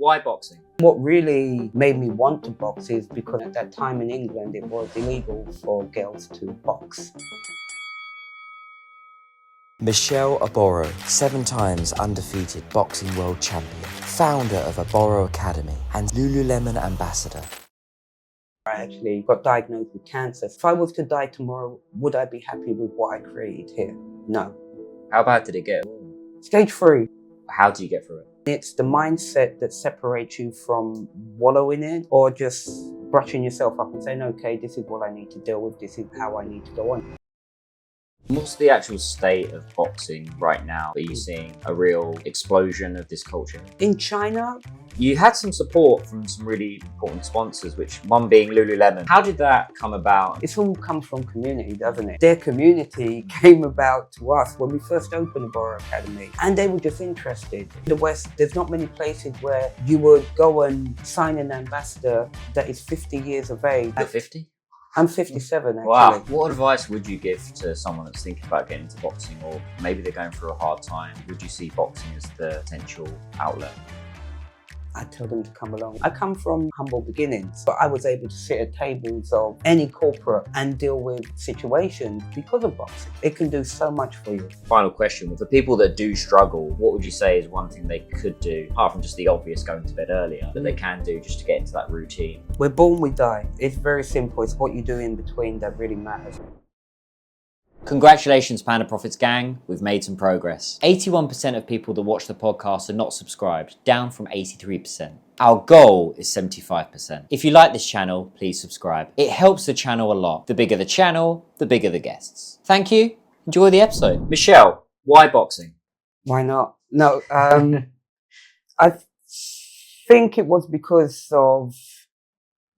Why boxing? What really made me want to box is because at that time in England, it was illegal for girls to box. Michele Aboro, 7 times undefeated boxing world champion, founder of Aboro Academy and Lululemon Ambassador. I actually got diagnosed with cancer. If I was to die tomorrow, would I be happy with what I created here? No. How bad did it get? Stage 3. How do you get through it? It's the mindset that separates you from wallowing in it or just brushing yourself up and saying, okay, this is what I need to deal with. This is how I need to go on. What's the actual state of boxing right now? Are you seeing a real explosion of this culture? In China, you had some support from some really important sponsors, which one being Lululemon. How did that come about? it's all come from community, doesn't it? Their community came about to us when we first opened Aboro Academy, and they were just interested. In the West, there's not many places where you would go and sign an ambassador that is 50 years of age. You're 50? I'm 57 actually. Wow. What advice would you give to someone that's thinking about getting into boxing, or maybe they're going through a hard time? Would you see boxing as the potential outlet? I tell them to come along. I come from humble beginnings, but I was able to sit at tables of any corporate and deal with situations because of boxing. It can do so much for you. Final question, for people that do struggle, what would you say is one thing they could do, apart from just the obvious going to bed earlier, that they can do just to get into that routine? We're born, we die. It's very simple. It's what you do in between that really matters. Congratulations, Panda Profits gang. We've made some progress. 81% of people that watch the podcast are not subscribed, down from 83%. Our goal is 75%. If you like this channel, please subscribe. It helps the channel a lot. The bigger the channel, the bigger the guests. Thank you. Enjoy the episode. Michele, why boxing? Why not? No, I think it was because of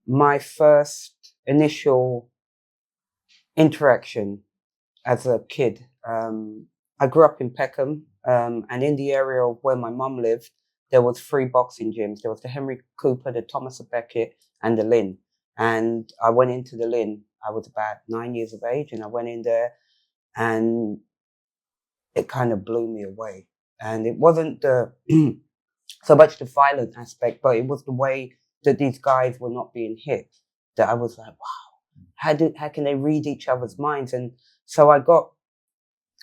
my first initial interaction as a kid. I grew up in Beckham, and in the area of where my mum lived, there was 3 boxing gyms. There was the Henry Cooper, the Thomas Beckett, and the Lynn. And I went into the Lynn. I was about 9 years of age, and I went in there, and it kind of blew me away. And it wasn't the so much the violent aspect, but it was the way that these guys were not being hit that I was like, wow, how can they read each other's minds? And so I got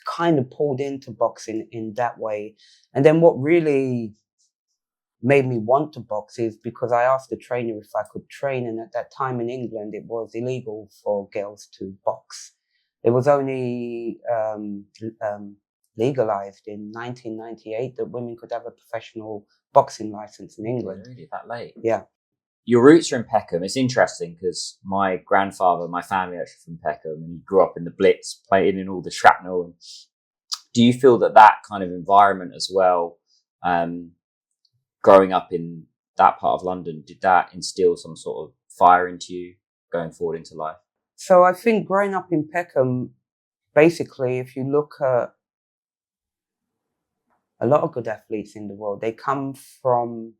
kind of pulled into boxing in that way. And then what really made me want to box is because I asked the trainer if I could train. And at that time in England, it was illegal for girls to box. It was only legalized in 1998 that women could have a professional boxing license in England. Really, that late? Yeah. Your roots are in Beckham. It's interesting because my grandfather, my family actually from Beckham, and he grew up in the Blitz, playing in all the shrapnel. And do you feel that that kind of environment as well, growing up in that part of London, did that instill some sort of fire into you going forward into life? So I think growing up in Beckham, basically, if you look at a lot of good athletes in the world, they come from,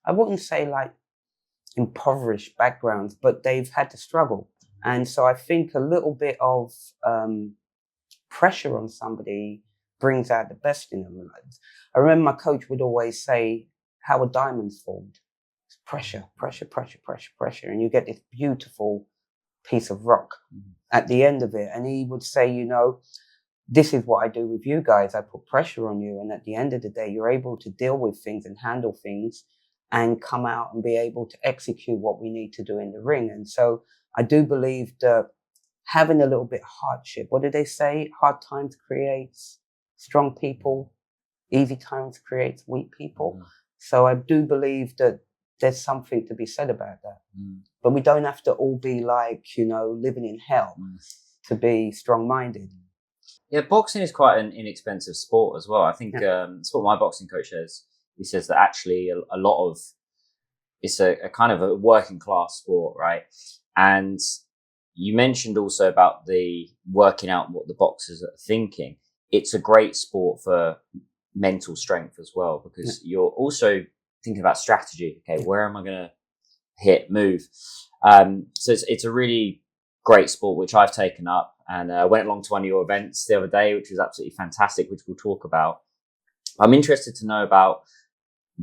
I wouldn't say like impoverished backgrounds, but they've had to struggle. And so I think a little bit of pressure on somebody brings out the best in them. I remember my coach would always say, how are diamonds formed? It's pressure, pressure, pressure, pressure, pressure. And you get this beautiful piece of rock at the end of it. And he would say, you know, this is what I do with you guys. I put pressure on you. And at the end of the day, you're able to deal with things and handle things and come out and be able to execute what we need to do in the ring. And so I do believe that having a little bit of hardship, what do they say? Hard times creates strong people. Easy times creates weak people. So I do believe that there's something to be said about that. But we don't have to all be like, you know, living in hell to be strong-minded. Yeah, boxing is quite an inexpensive sport as well. I think that's what my boxing coach says. He says that actually a lot of it's a kind of a working class sport, right? And you mentioned also about the working out what the boxers are thinking. It's a great sport for mental strength as well, because you're also thinking about strategy. Okay, where am I going to hit, move? So it's a really great sport, which I've taken up, and I went along to one of your events the other day, which was absolutely fantastic, which we'll talk about. I'm interested to know about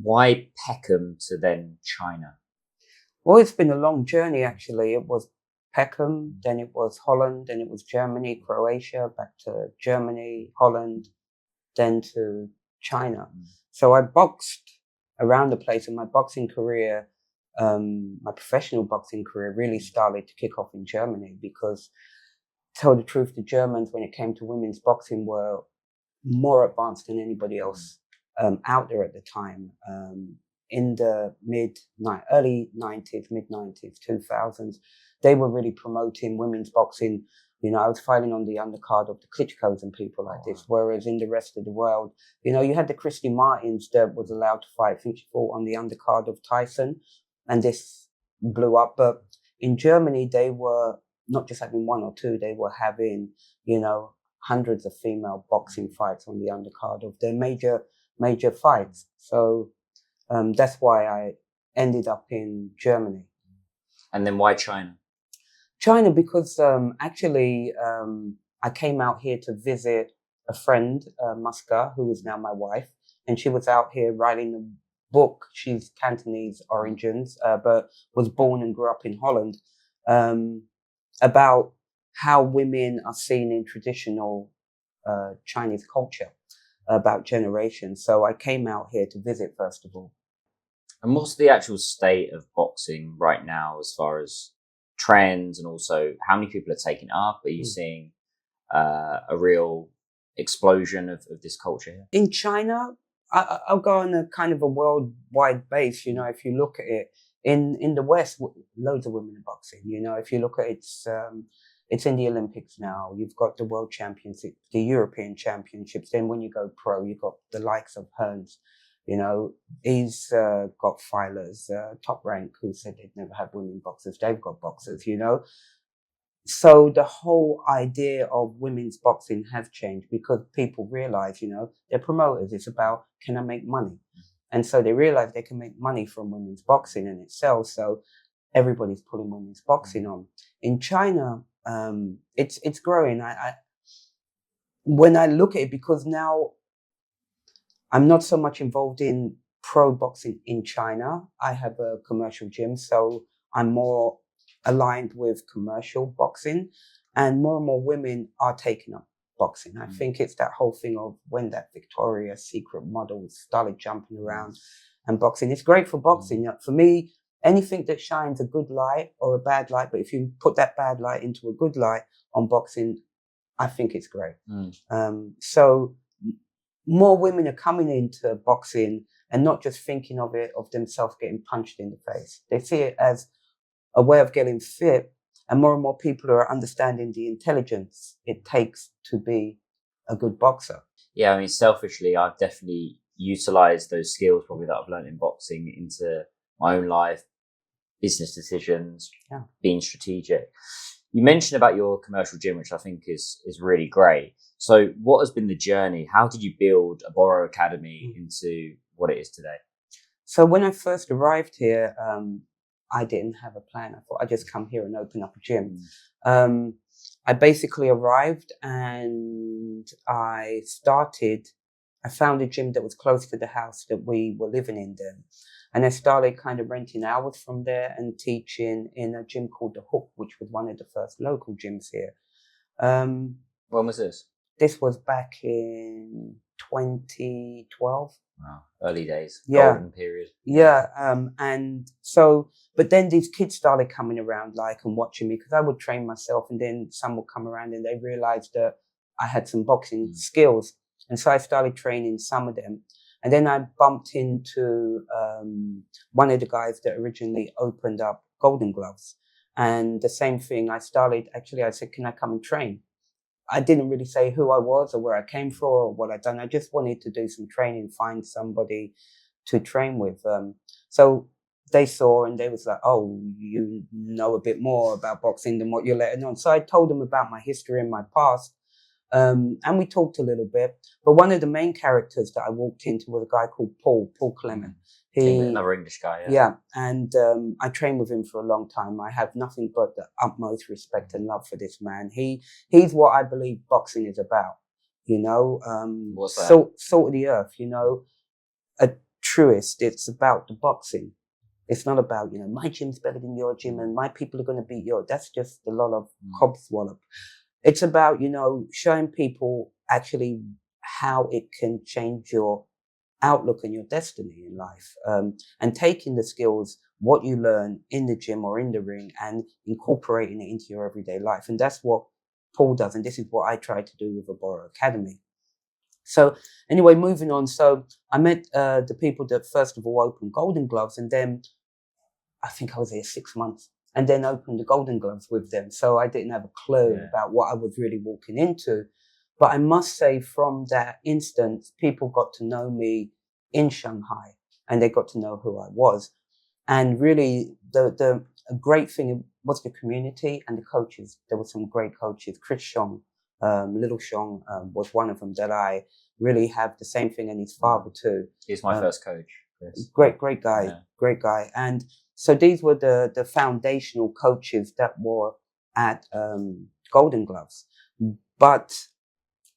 Why Peckham to then China? Well, it's been a long journey, actually. It was Peckham, then it was Holland, then it was Germany, Croatia, back to Germany, Holland, then to China. So I boxed around the place, and my boxing career, my professional boxing career, really started to kick off in Germany because, to tell the truth, the Germans, when it came to women's boxing, were more advanced than anybody else out there at the time. In the early 90s, mid 90s, 2000s, they were really promoting women's boxing. You know, I was fighting on the undercard of the Klitschko's and people like this, whereas in the rest of the world, you know, you had the Christy Martins that was allowed to fight. I think she fought on the undercard of Tyson, and this blew up. But in Germany, they were not just having one or two, they were having, you know, hundreds of female boxing fights on the undercard of their major fights. So that's why I ended up in Germany. And then why China? China, because actually I came out here to visit a friend, Muska, who is now my wife, and she was out here writing a book. She's Cantonese origins, but was born and grew up in Holland, about how women are seen in traditional Chinese culture, about generations. So I came out here to visit, first of all. And what's the actual state of boxing right now as far as trends, and also how many people are taking it up? Are you seeing a real explosion of this culture here? In China, I'll go on a kind of a worldwide base. You know, if you look at it, in the West, loads of women in boxing. You know, if you look at it, it's in the Olympics now. You've got the World Championships, the European Championships. Then when you go pro, you've got the likes of Hearns. You know, he's got filers, Top Rank, who said they'd never had women boxers. They've got boxers, you know. So the whole idea of women's boxing has changed because people realize, you know, they're promoters. It's about, can I make money? And so they realize they can make money from women's boxing and it sells. So everybody's pulling women's boxing on. In China, it's growing. When I look at it, because now I'm not so much involved in pro boxing in China. I have a commercial gym, so I'm more aligned with commercial boxing, and more women are taking up boxing. I think it's that whole thing of when that Victoria's Secret model started jumping around and boxing. It's great for boxing. You know, for me, anything that shines a good light or a bad light, but if you put that bad light into a good light on boxing, I think it's great. So more women are coming into boxing and not just thinking of it, of themselves getting punched in the face. They see it as a way of getting fit, and more people are understanding the intelligence it takes to be a good boxer. Yeah, I mean, selfishly, I've definitely utilized those skills probably that I've learned in boxing into my own life, business decisions, being strategic. You mentioned about your commercial gym, which I think is really great. So what has been the journey? How did you build Aboro Academy into what it is today? So when I first arrived here, I didn't have a plan. I thought I'd just come here and open up a gym. I basically arrived and I found a gym that was close to the house that we were living in then. And I started kind of renting hours from there and teaching in a gym called The Hook, which was one of the first local gyms here. When was this? This was back in 2012. Wow, early days, golden period. Yeah, and so, but then these kids started coming around, like, and watching me, because I would train myself, and then some would come around and they realized that I had some boxing skills. And so I started training some of them. And then I bumped into one of the guys that originally opened up Golden Gloves. And the same thing, I said, can I come and train? I didn't really say who I was or where I came from or what I'd done. I just wanted to do some training, find somebody to train with. So they saw and they was like, oh, you know a bit more about boxing than what you're letting on. So I told them about my history and my past. And we talked a little bit. But one of the main characters that I walked into was a guy called Paul Clement. Another English guy, yeah. And I trained with him for a long time. I have nothing but the utmost respect and love for this man. He's what I believe boxing is about, you know. What's that? Salt of the earth, you know. A truest, it's about the boxing. It's not about, my gym's better than your gym and my people are going to beat yours. That's just a lot of cobwallop. It's about, showing people actually how it can change your outlook and your destiny in life, and taking the skills, what you learn in the gym or in the ring, and incorporating it into your everyday life. And that's what Paul does. And this is what I try to do with Aboro Academy. So anyway, moving on. So I met the people that first of all opened Golden Gloves, and then I think I was there 6 months, and then opened the Golden Gloves with them. So I didn't have a clue about what I was really walking into. But I must say, from that instance, people got to know me in Shanghai, and they got to know who I was. And really, the great thing was the community and the coaches. There were some great coaches. Chris Shong, Little Shong, was one of them that I really have the same thing, and his father too. He's my first coach. Chris. Great guy. And so these were the foundational coaches that were at Golden Gloves. But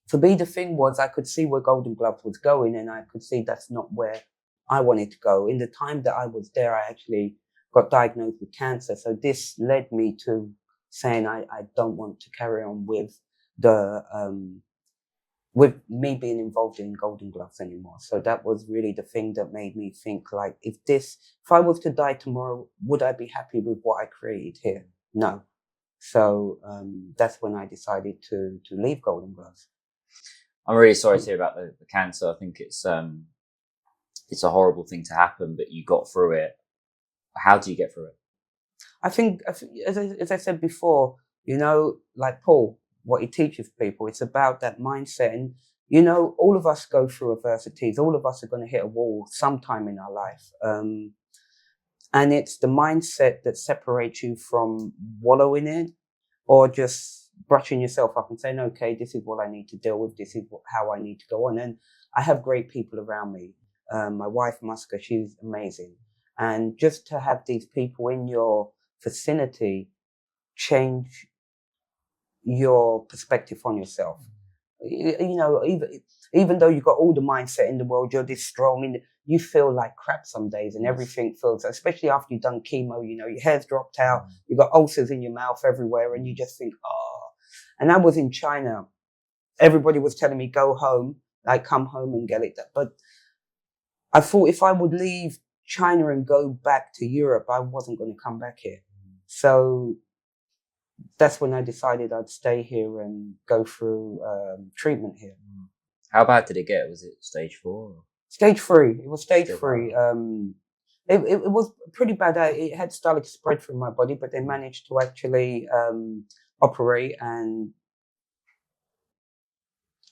for me, the thing was, I could see where Golden Gloves was going, and I could see that's not where I wanted to go. In the time that I was there, I actually got diagnosed with cancer. So this led me to saying I don't want to carry on with with me being involved in Golden Gloves anymore. So that was really the thing that made me think, like, if I was to die tomorrow, would I be happy with what I created here? No. So that's when I decided to leave Golden Gloves. I'm really sorry to hear about the cancer. I think it's a horrible thing to happen, but you got through it. How do you get through it? I think as I said before, like Paul, what he teaches people, it's about that mindset. And, all of us go through adversities. All of us are going to hit a wall sometime in our life. And it's the mindset that separates you from wallowing in it or just brushing yourself up and saying, okay, this is what I need to deal with. This is how I need to go on. And I have great people around me. My wife, Muska, she's amazing. And just to have these people in your vicinity change your perspective on yourself. Even though you've got all the mindset in the world, you're this strong, and you feel like crap some days, and everything feels, especially after you've done chemo, your hair's dropped out, you've got ulcers in your mouth everywhere, and you just think, oh. And I was in China. Everybody was telling me, go home, like come home and get it. But I thought if I would leave China and go back to Europe, I wasn't going to come back here. So that's when I decided I'd stay here and go through treatment here. How bad did it get? Was it stage 4? Stage 3. It was stage 3. It was pretty bad. It had started to spread through my body, but they managed to actually operate. And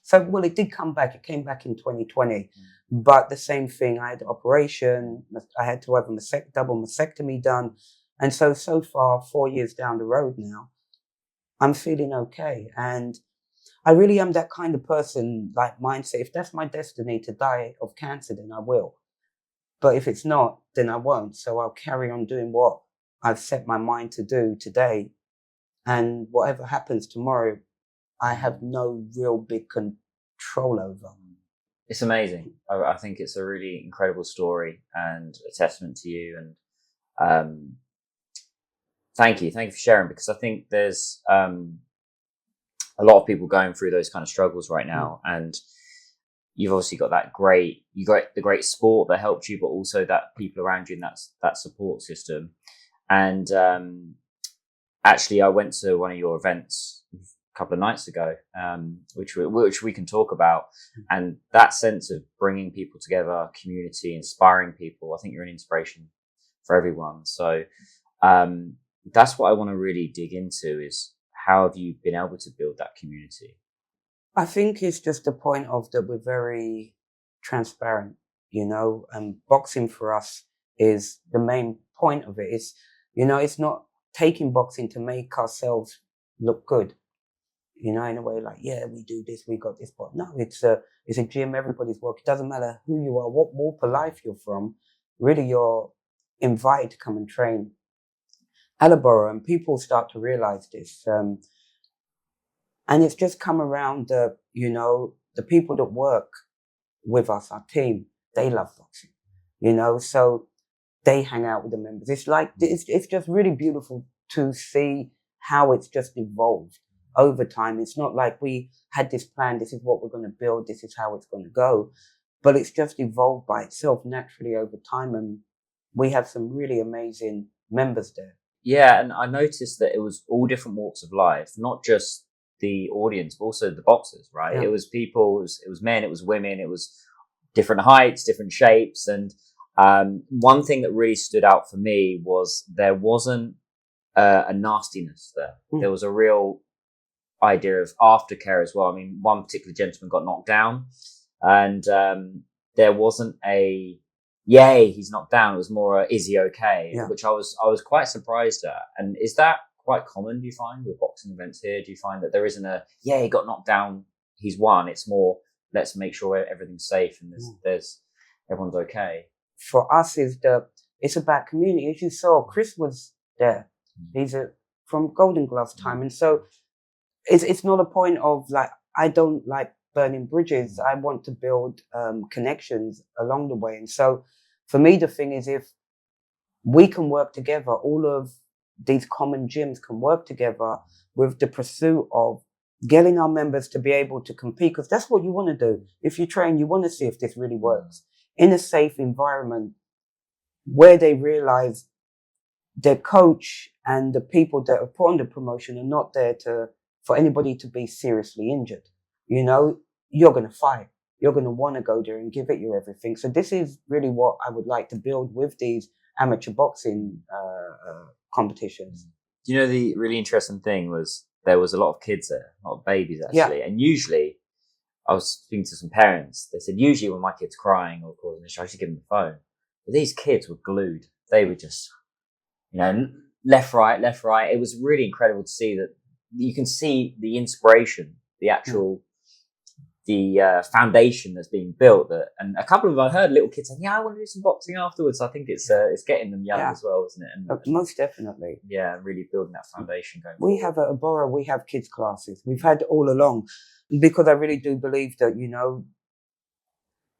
so, well, it did come back. It came back in 2020. But the same thing, I had the operation. I had to have a double mastectomy done. And so far, 4 years down the road now, I'm feeling okay. And I really am that kind of person, like mindset. If that's my destiny to die of cancer, then I will. But if it's not, then I won't. So I'll carry on doing what I've set my mind to do today. And whatever happens tomorrow, I have no real big control over. It's amazing. I think it's a really incredible story and a testament to you. And thank you for sharing, because I think there's a lot of people going through those kind of struggles right now, and you've obviously got you got the great sport that helped you, but also that people around you and that support system. And actually, I went to one of your events a couple of nights ago, which we can talk about, and that sense of bringing people together, community, inspiring people. I think you're an inspiration for everyone. So that's what I want to really dig into, is how have you been able to build that community? I think it's just the point of that we're very transparent, and boxing for us is the main point of it. It's not taking boxing to make ourselves look good, in a way like, yeah, we do this, we got this, but no, it's a gym, everybody's work. It doesn't matter who you are, what walk of life you're from, really you're invited to come and train at Aboro, and people start to realize this. And it's just come around the people that work with us, our team, they love boxing. you know, so they hang out with the members. It's like, it's just really beautiful to see how it's just evolved over time. It's not like we had this plan, this is what we're going to build, this is how it's going to go, but it's just evolved by itself naturally over time. And we have some really amazing members there. Yeah, and I noticed that it was all different walks of life, not just the audience, but also the boxers, right? Yeah. It was people, it was men, it was women, it was different heights, different shapes. And one thing that really stood out for me was there wasn't a nastiness there. There was a real idea of aftercare as well. I mean, one particular gentleman got knocked down, and there wasn't a yay, he's knocked down. It was more a, is he okay? Yeah. Which I was quite surprised at. And is that quite common, do you find, with boxing events here? Do you find that there isn't a, yeah, he got knocked down, he's won? It's more, let's make sure everything's safe and there's everyone's okay. For us, it's about community. As you saw, Chris was there. He's from Golden Gloves time. And so it's not a point of like, I don't like burning bridges. I want to build connections along the way. And so for me, the thing is, if we can work together, all of these common gyms can work together with the pursuit of getting our members to be able to compete, because that's what you want to do. If you train, you want to see if this really works in a safe environment where they realize their coach and the people that are put on the promotion are not there for anybody to be seriously injured. You know, you're going to fight. You're going to want to go there and give it your everything. So this is really what I would like to build with these amateur boxing competitions. Do you know, the really interesting thing was there was a lot of kids there, a lot of babies actually. Yeah. And usually, I was speaking to some parents, they said usually when my kid's crying or causing a show, I should give them the phone. But these kids were glued. They were just, you know, left, right. It was really incredible to see that you can see the inspiration, the actual, the foundation that's being built. And a couple of them, I heard little kids saying, yeah, I want to do some boxing afterwards. I think it's getting them young as well, isn't it? And most definitely. Yeah, really building that foundation going We have at Aboro, we have kids classes. We've had all along, because I really do believe that, you know,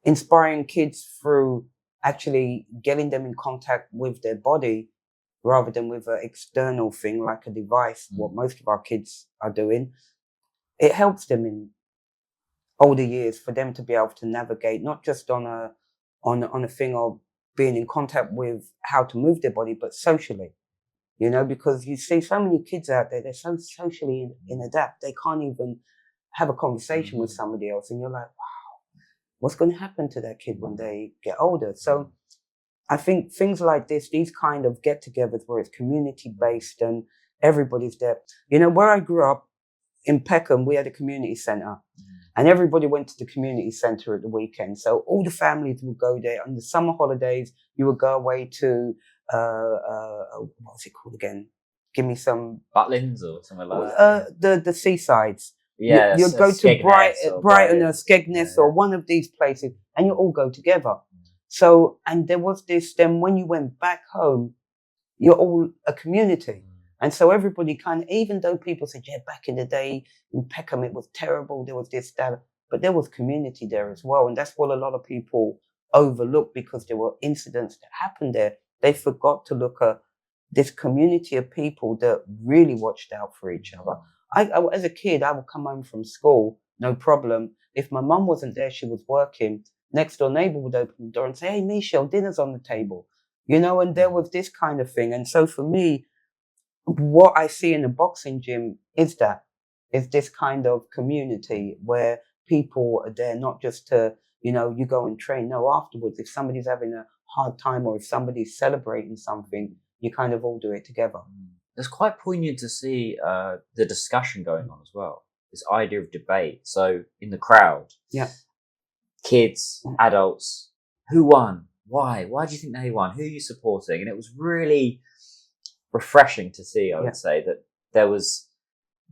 inspiring kids through actually getting them in contact with their body rather than with an external thing like a device, what most of our kids are doing, it helps them in older years for them to be able to navigate, not just on a thing of being in contact with how to move their body, but socially, you know, because you see so many kids out there, they're so socially inadept, they can't even have a conversation with somebody else. And you're like, wow, what's going to happen to that kid when they get older? So I think things like this, these kind of get-togethers where it's community-based and everybody's there. You know, where I grew up in Beckham, we had a community centre. And everybody went to the community centre at the weekend. So all the families would go there. On the summer holidays, you would go away to, what's it called again? Give me some... Butlins or something like that? The seasides. Yeah. You'd go to Brighton or Skegness or one of these places, and you all go together. So, and there was this, then when you went back home, you're all a community. And so everybody kind of, even though people said, yeah, back in the day in Beckham, it was terrible, there was this, that, but there was community there as well. And that's what a lot of people overlook, because there were incidents that happened there. They forgot to look at this community of people that really watched out for each other. I, as a kid, I would come home from school, no problem. If my mum wasn't there, she was working, next door neighbor would open the door and say, hey, Michele, dinner's on the table. You know, and there was this kind of thing. And so for me, what I see in a boxing gym is this kind of community where people are there not just to, you know, you go and train. No, afterwards, if somebody's having a hard time or if somebody's celebrating something, you kind of all do it together. It's quite poignant to see the discussion going on as well. This idea of debate. So in the crowd, kids, adults, who won? Why? Why do you think they won? Who are you supporting? And it was really refreshing to see, I would say, that there was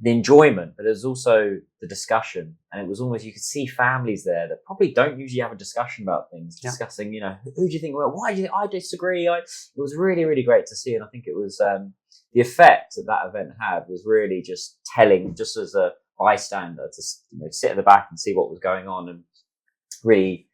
the enjoyment, but there's also the discussion. And it was almost, you could see families there that probably don't usually have a discussion about things, discussing, you know, who do you think, well, why do you think I disagree? It was really, really great to see. And I think it was, the effect that event had was really just telling, just as a bystander, to, you know, sit at the back and see what was going on and really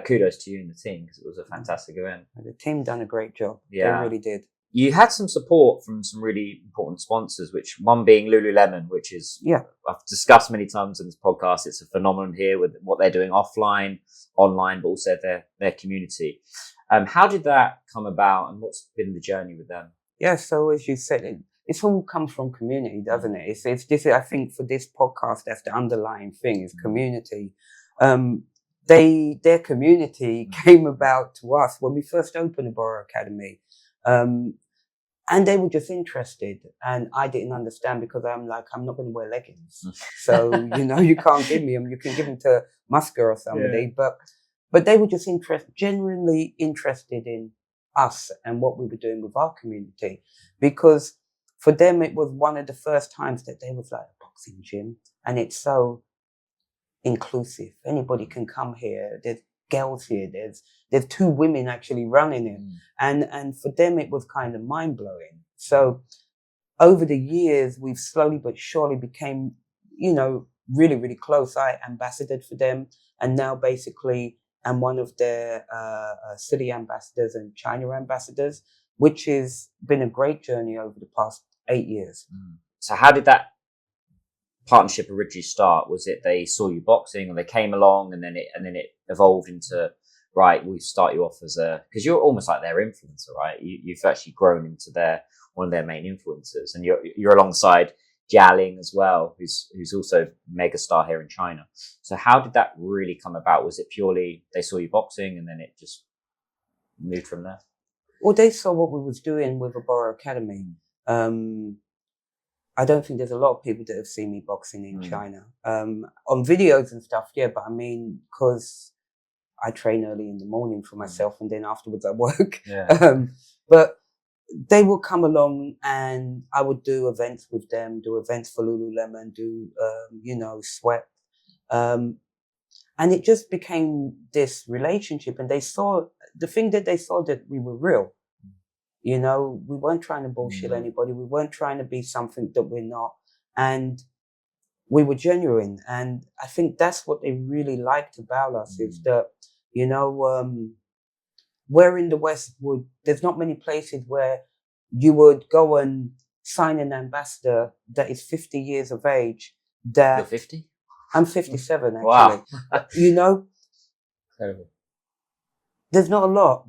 kudos to you and the team, because it was a fantastic event. The team done a great job. Yeah. They really did. You had some support from some really important sponsors, which one being Lululemon, which is, I've discussed many times in this podcast. It's a phenomenon here with what they're doing offline, online, but also their community. How did that come about, and what's been the journey with them? Yeah, so as you said, it's all comes from community, doesn't it? It's this. I think for this podcast, that's the underlying thing, is community. Their community came about to us when we first opened Aboro Academy. And they were just interested, and I didn't understand, because I'm like, I'm not going to wear leggings. So, you can't give me them. You can give them to Musker or somebody. Yeah. But they were just genuinely interested in us and what we were doing with our community, because for them, it was one of the first times that they was like, a boxing gym, and it's so inclusive. Anybody can come here. There's girls here. There's 2 women actually running it. And for them, it was kind of mind blowing. So over the years, we've slowly but surely became, really, really close. I ambassadored for them, and now basically I'm one of their city ambassadors and China ambassadors, which has been a great journey over the past 8 years. So how did that partnership originally start? Was it they saw you boxing and they came along, and then it evolved into, right, we start you off as because you're almost like their influencer, right? You've actually grown into one of their main influencers, and you're alongside Jialing as well, who's also mega star here in China. So how did that really come about? Was it purely they saw you boxing and then it just moved from there? Well, they saw what we was doing with Aboro Academy. I don't think there's a lot of people that have seen me boxing in China. On videos and stuff, yeah, but I mean, because I train early in the morning for myself, and then afterwards I work. Yeah. But they would come along, and I would do events with them, do events for Lululemon, do, sweat. And it just became this relationship, and they saw, the thing that they saw, that we were real. We weren't trying to bullshit anybody. We weren't trying to be something that we're not. And we were genuine. And I think that's what they really liked about us, is that, where in the West there's not many places where you would go and sign an ambassador that is 50 years of age. You're 50? I'm 57, actually. Wow. Incredible. There's not a lot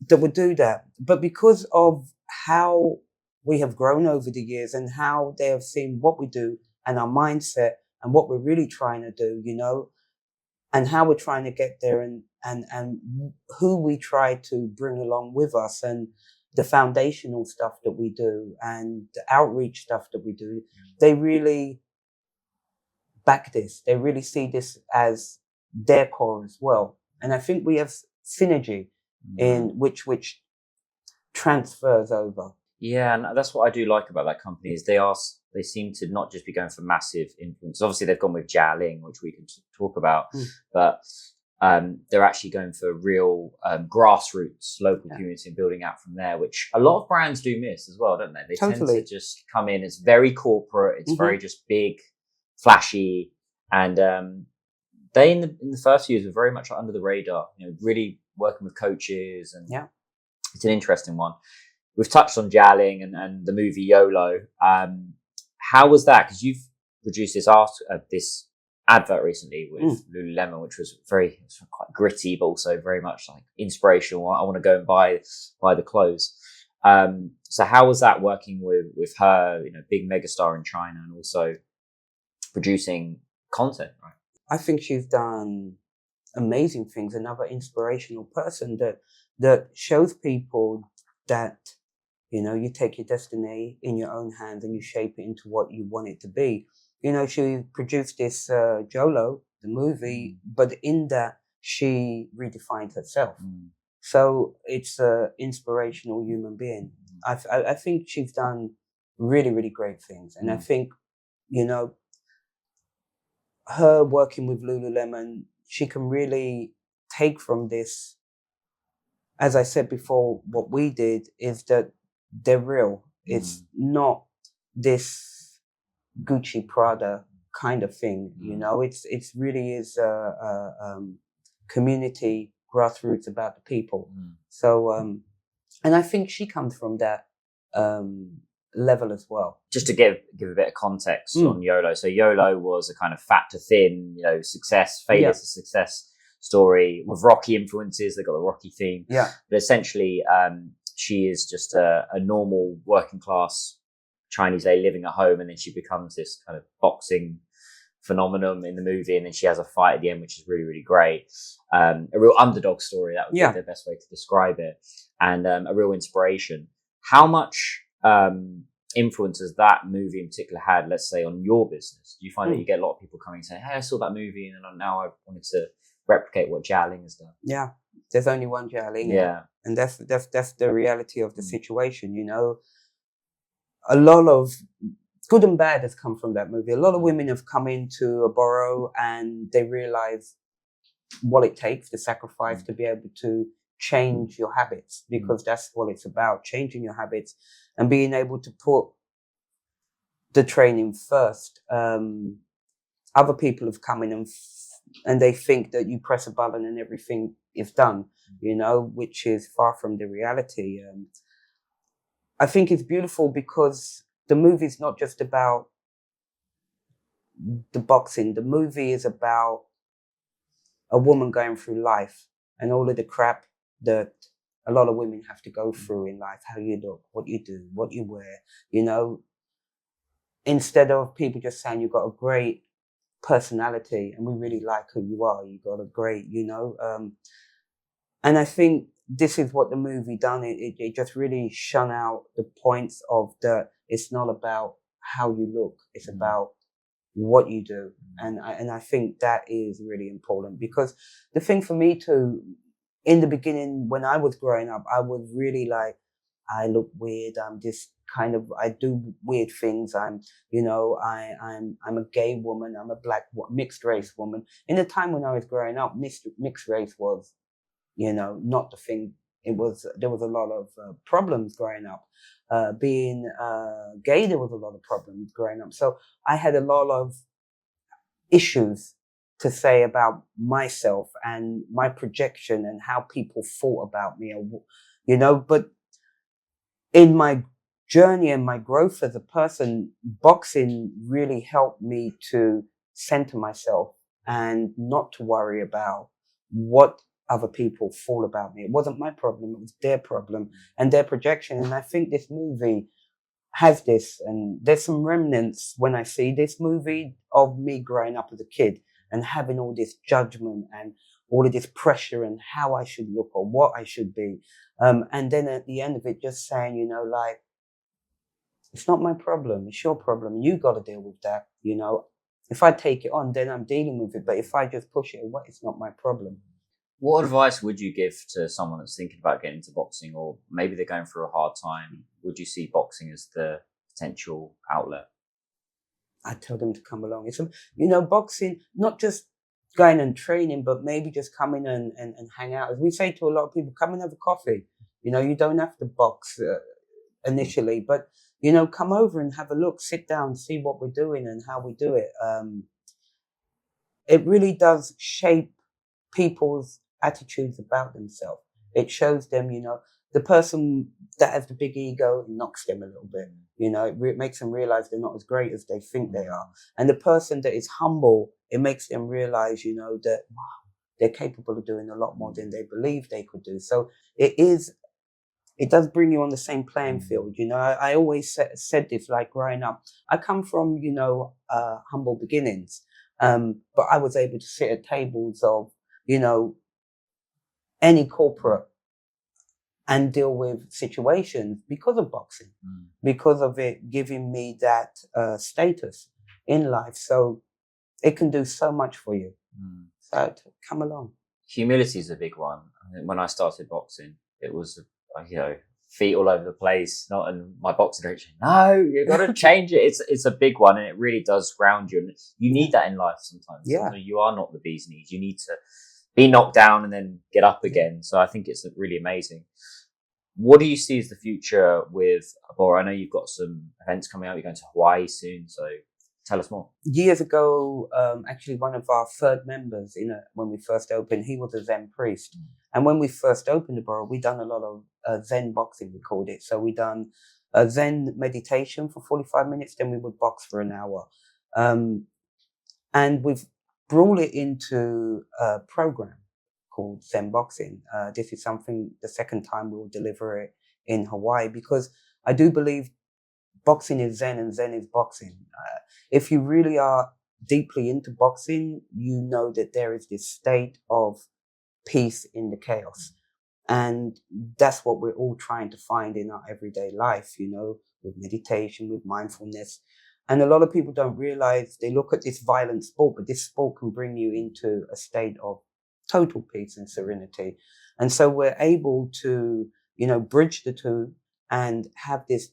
that would do that. But because of how we have grown over the years, and how they have seen what we do and our mindset and what we're really trying to do, and how we're trying to get there, and who we try to bring along with us, and the foundational stuff that we do and the outreach stuff that we do, they really back this. They really see this as their core as well. And I think we have synergy in which transfers over. Yeah, and that's what I do like about that company, is they seem to not just be going for massive influence. Obviously, they've gone with Jialing, which we can talk about, but they're actually going for real grassroots local community and building out from there, which a lot of brands do miss as well, don't they? They tend to just come in. It's very corporate. It's very just big, flashy, and they in the first years were very much under the radar. Really working with coaches, and it's an interesting one. We've touched on Jialing and the movie Yolo. How was that? Because you've produced this advert recently with Lululemon, which was quite gritty, but also very much like inspirational. I want to go and buy the clothes. So how was that working with her, big megastar in China, and also producing content, right? I think she's done amazing things. Another inspirational person that shows people that, you take your destiny in your own hands and you shape it into what you want it to be. She produced this Yolo, the movie, but in that she redefined herself. So it's an inspirational human being. I think she's done really, really great things. And I think, her working with Lululemon, she can really take from this. As I said before, what we did is that they're real. It's not this Gucci Prada kind of thing, It's really is community, grassroots, about the people. So, and I think she comes from that level as well. Just to give a bit of context on Yolo. So Yolo was a kind of fat to thin, success, failure to success story with Rocky influences. They got the Rocky theme. Yeah. But essentially, she is just a normal working class Chinese lady living at home, and then she becomes this kind of boxing phenomenon in the movie, and then she has a fight at the end, which is really, really great. A real underdog story, that would be the best way to describe it, and a real inspiration. How much influence has that movie in particular had, let's say, on your business? Do you find that you get a lot of people coming saying, hey, I saw that movie and now I wanted to replicate what Jia Ling has done? Yeah, there's only one Jia Ling. Yeah. And that's the reality of the situation, A lot of good and bad has come from that movie. A lot of women have come into Aboro and they realize what it takes, the sacrifice to be able to change your habits, because that's what it's about, changing your habits and being able to put the training first. Other people have come in and they think that you press a button and everything is done, which is far from the reality. I think it's beautiful because the movie is not just about the boxing. The movie is about a woman going through life and all of the crap that a lot of women have to go through in life. How you look, what you do, what you wear, Instead of people just saying you've got a great personality and we really like who you are, you got a great, and I think this is what the movie done. It just really shone out the points of it's not about how you look, it's about what you do. And I think that is really important, because the thing for me too, in the beginning, when I was growing up, I was really like, I look weird. I'm just I do weird things. I'm a gay woman. I'm a black mixed race woman. In the time when I was growing up, mixed race was, not the thing. There was a lot of problems growing up. Being gay, there was a lot of problems growing up. So I had a lot of issues to say about myself and my projection and how people thought about me, but in my journey and my growth as a person, boxing really helped me to center myself and not to worry about what other people thought about me. It wasn't my problem, it was their problem and their projection. And I think this movie has this, and there's some remnants when I see this movie of me growing up as a kid and having all this judgment and all of this pressure and how I should look or what I should be. And then at the end of it, just saying, it's not my problem, it's your problem. You got to deal with that, If I take it on, then I'm dealing with it. But if I just push it away, it's not my problem. What advice would you give to someone that's thinking about getting into boxing, or maybe they're going through a hard time? Would you see boxing as the potential outlet? I tell them to come along. It's, boxing, not just going and training, but maybe just come in and hang out. As we say to a lot of people, come and have a coffee. You don't have to box initially, but, come over and have a look, sit down, see what we're doing and how we do it. It really does shape people's attitudes about themselves. It shows them, the person that has the big ego, knocks them a little bit. It makes them realize they're not as great as they think they are. And the person that is humble, it makes them realize, that, wow, they're capable of doing a lot more than they believe they could do. So it does bring you on the same playing field. I always said this, like growing up, I come from, humble beginnings. But I was able to sit at tables of, any corporate and deal with situations because of boxing, because of it giving me that status in life. So it can do so much for you. So come along. Humility is a big one. I think when I started boxing, it was, feet all over the place. Not in my boxing coach. No, you got to change it. It's a big one, and it really does ground you. And you need that in life sometimes. Yeah, you are not the bee's knees. You need to be knocked down and then get up again. So I think it's really amazing. What do you see as the future with Aboro? I know you've got some events coming out. You're going to Hawaii soon. So Tell us more. Years ago, actually one of our third members when we first opened, he was a Zen priest. And when we first opened Aboro, we done a lot of Zen boxing, we called it. So we done a Zen meditation for 45 minutes, then we would box for an hour. And we've brought it into a program called Zen Boxing. This is something, the second time we will deliver it in Hawaii, because I do believe boxing is Zen and Zen is boxing. If you really are deeply into boxing, you know that there is this state of peace in the chaos. And that's what we're all trying to find in our everyday life, with meditation, with mindfulness. And a lot of people don't realize, they look at this violent sport, but this sport can bring you into a state of total peace and serenity. And so we're able to, bridge the two and have this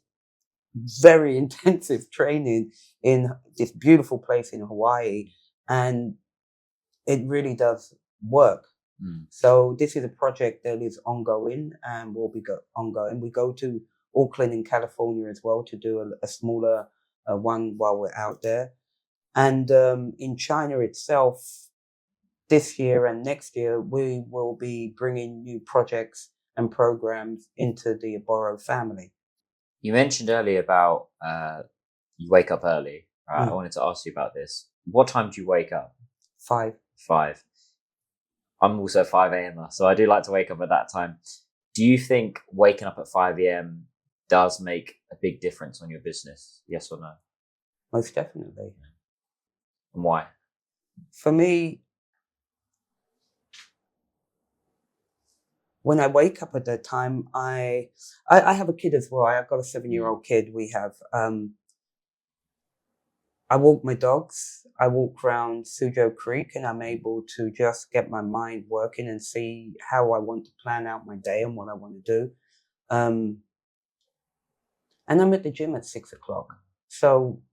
very intensive training in this beautiful place in Hawaii. And it really does work. So this is a project that is ongoing and will be ongoing. We go to Auckland in California as well to do a smaller one while we're out there. And in China itself, this year and next year, we will be bringing new projects and programs into the Aboro family. You mentioned earlier about you wake up early. Right? I wanted to ask you about this. What time do you wake up? 5. 5. I'm also a 5 a.m. so I do like to wake up at that time. Do you think waking up at 5 a.m. does make a big difference on your business? Yes or no? Most definitely. And why? For me, when I wake up at that time, I have a kid as well. I've got a 7-year-old kid. We have, I walk my dogs. I walk around Suzhou Creek, and I'm able to just get my mind working and see how I want to plan out my day and what I want to do. And I'm at the gym at 6 o'clock. So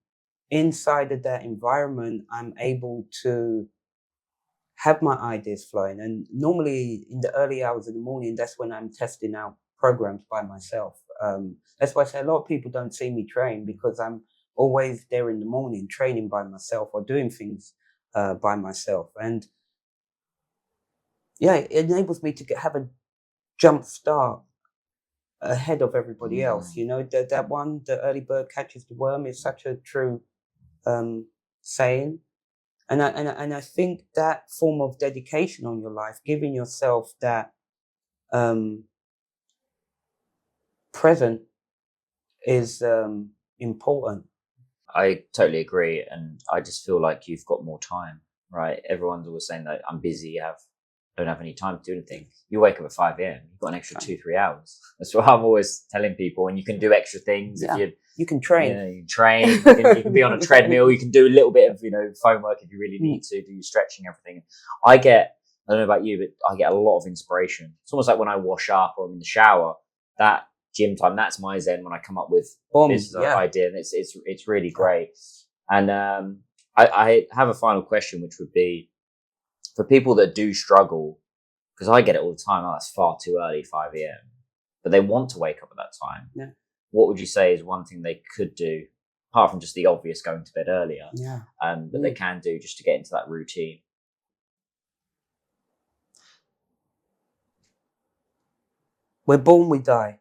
inside of that environment, I'm able to have my ideas flowing. And normally in the early hours of the morning, that's when I'm testing out programs by myself. That's why I say a lot of people don't see me train, because I'm always there in the morning training by myself or doing things by myself. And yeah, it enables me to have a jump start ahead of everybody else. That one, the early bird catches the worm, is such a true saying. And I think that form of dedication on your life, giving yourself that present, is important. I totally agree. And I just feel like you've got more time, right? Everyone's always saying that I'm busy, don't have any time to do anything. You wake up at 5 a.m., you've got an extra 2-3 hours. That's what I'm always telling people. And you can do extra things. Yeah. If you can train. You can train. You can be on a treadmill. You can do a little bit of, foam work if you really need to, do your stretching, everything. I don't know about you, but I get a lot of inspiration. It's almost like when I wash up or I'm in the shower, that gym time, that's my zen when I come up with this idea. And it's really great. And I have a final question, which would be for people that do struggle, because I get it all the time. Oh, that's far too early, 5 a.m. But they want to wake up at that time. Yeah. What would you say is one thing they could do, apart from just the obvious going to bed earlier, that they can do just to get into that routine? We're born, we die.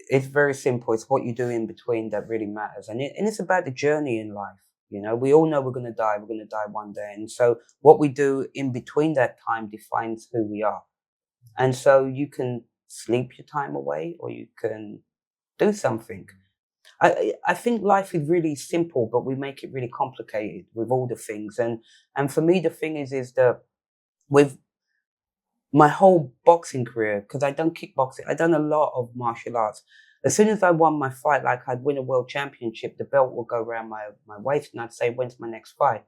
It's very simple. It's what you do in between that really matters. And it's about the journey in life. We all know we're going to die. We're going to die one day. And so what we do in between that time defines who we are. And so you can sleep your time away, or you can do something. I think life is really simple, but we make it really complicated with all the things. And for me, the thing is that with my whole boxing career, because I've done kickboxing, I've done a lot of martial arts. As soon as I won my fight, like I'd win a world championship, the belt would go around my waist and I'd say, when's my next fight?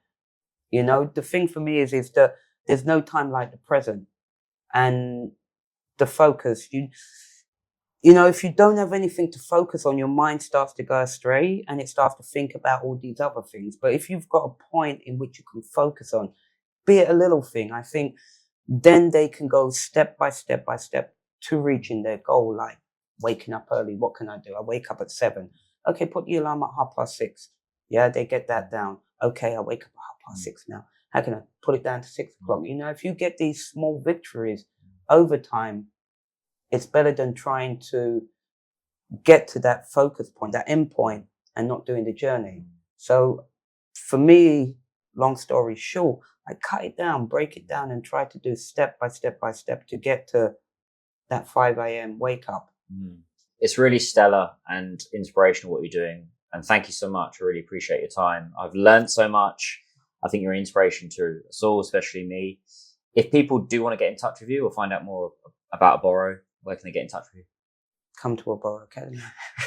The thing for me is that there's no time like the present. And the focus, if you don't have anything to focus on, your mind starts to go astray and it starts to think about all these other things. But if you've got a point in which you can focus on, be it a little thing, I think then they can go step by step by step to reaching their goal, like waking up early. What can I do? I wake up at 7. Okay, put the alarm at 6:30. Yeah, they get that down. okay, I wake up at 6:30 now. How can I put it down to 6 o'clock? You know, if you get these small victories over time, it's better than trying to get to that focus point, that end point, and not doing the journey. So for me, long story short, I cut it down, break it down, and try to do step by step by step to get to that 5 a.m. wake up. It's really stellar and inspirational what you're doing. And thank you so much. I really appreciate your time. I've learned so much. I think you're an inspiration to us all, especially me. If people do want to get in touch with you or find out more about Aboro, where can they get in touch with you? Come to Aboro Academy.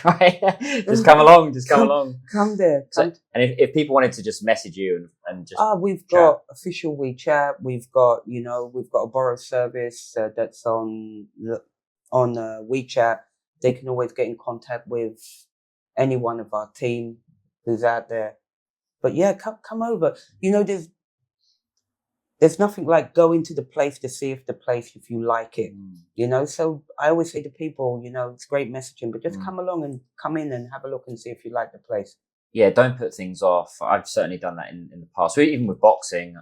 Right. Just come along. Just come along. Come there. And if people wanted to just message you and just we've got official WeChat. We've got Aboro service that's on WeChat. They can always get in contact with any one of our team who's out there. But yeah, come over. You know, there's nothing like going to the place to see if you like it. You know, so I always say to people, you know, it's great messaging, but just come along and come in and have a look and see if you like the place. Yeah, don't put things off. I've certainly done that in the past. Even with boxing,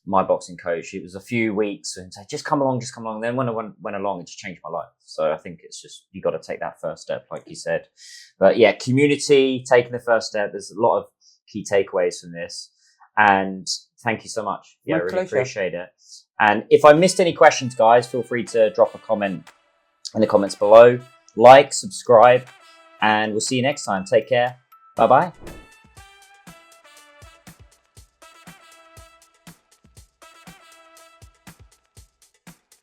my boxing coach, it was a few weeks and said, just come along. Then when I went along, it just changed my life. So I think it's just, you got to take that first step, like you said. But yeah, community, taking the first step. There's a lot of key takeaways from this. And thank you so much. Yeah, I really appreciate it. And if I missed any questions, guys, feel free to drop a comment in the comments below. Like, subscribe, and we'll see you next time. Take care. Bye-bye.